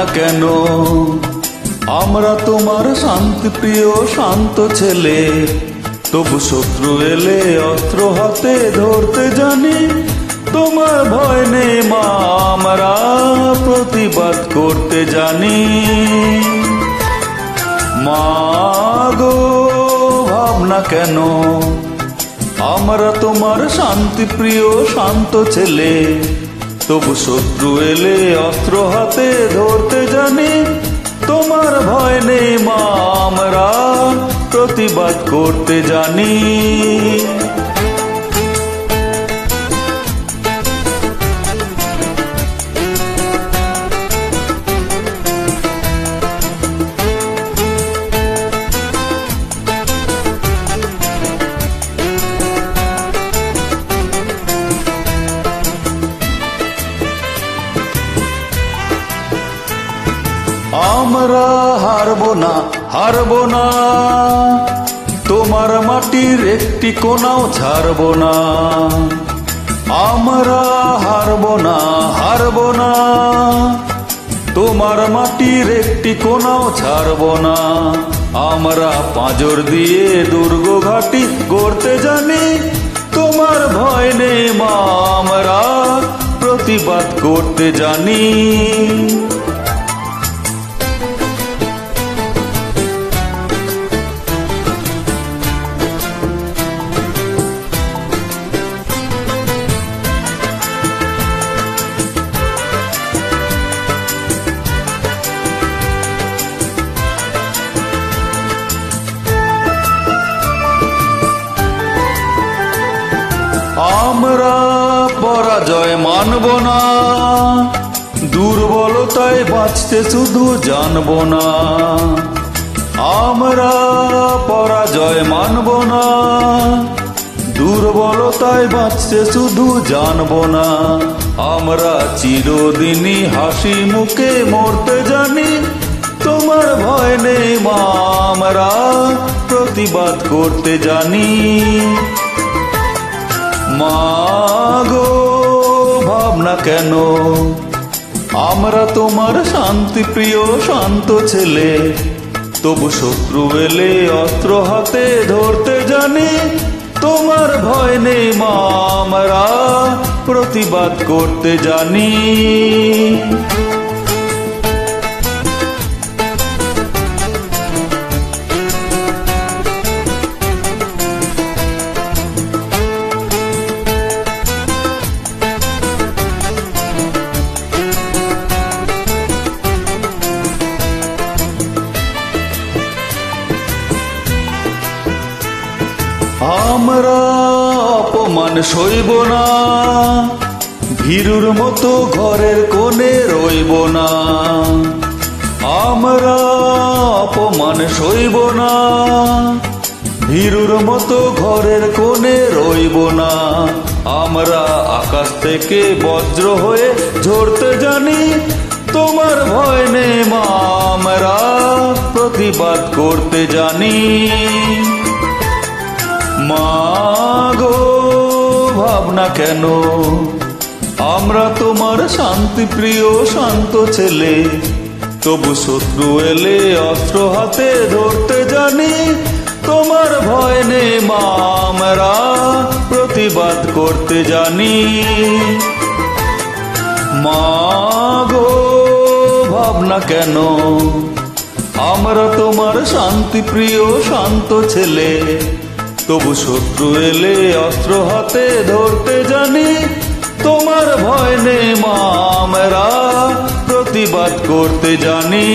না কেন? আমরা তোমার শান্তিপ্রিয় শান্ত ছেলে, তবু শত্রু এলে অস্ত্র হাতে ধরতে জানি। তোমার ভয় নেই মা, আমরা প্রতিবাদ করতে জানি। মা গো ভাবনা কেন? আমরা তোমার শান্তিপ্রিয় শান্ত ছেলে, তবু শত্রু এলে অস্ত্র হাতে ধরতে জানি। তোমার ভয় নেই মা, আমরা প্রতিবাদ করতে জানি। আমরা হারবো না, হারবো না, তোমার মাটির একটি কোনাও ছাড়বো না। আমরা হারবো না, হারবো না, তোমার মাটির একটি কোনাও ছাড়বো না। আমরা পাঁজর দিয়ে দুর্গ ঘাঁটি গড়তে জানি। তোমার ভয় নেই মা, আমরা প্রতিবাদ করতে জানি। আমরা পরাজয় মানব না, দুর্বলতায় বাঁচতে শুধু জানবো না। আমরা পরাজয় মানব না, দুর্বলতায় বাঁচতে শুধু জানবো না। আমরা চিরদিনই হাসি মুখে মরতে জানি। তোমার ভয় নেই মা, আমরা প্রতিবাদ করতে জানি। মা গো ভাবনা কেন? আমরা তোমার শান্তিপ্রিয় শান্ত ছেলে, তবু শত্রু এলে অস্ত্র হাতে ধরতে জানি। তোমার ভয় নেই মা, আমরা প্রতিবাদ করতে জানি। আমরা অপমান সইব না, ভীরুর মতো ঘরের কোণে রইব না। আমরা অপমান সইব না, ভীরুর মতো ঘরের কোণে রইব না। আমরা আকাশ থেকে বজ্র হয়ে ঝরতে জানি। তোমার ভয় নেই মা, আমরা প্রতিবাদ করতে জানি। মা গো ভাবনা কেন? আমরা তোমার শান্তিপ্রিয় শান্ত ছেলে, তবু শত্রু এলে অস্ত্র হাতে ধরতে জানি। তোমার ভয় নেই মা, আমরা প্রতিবাদ করতে জানি। মা গো ভাবনা কেন? আমরা তোমার শান্তিপ্রিয় শান্ত ছেলে, তবু শত্রু এলে অস্ত্র হাতে ধরতে জানি। তোমার ভয় নেই মা, আমরা প্রতিবাদ করতে জানি।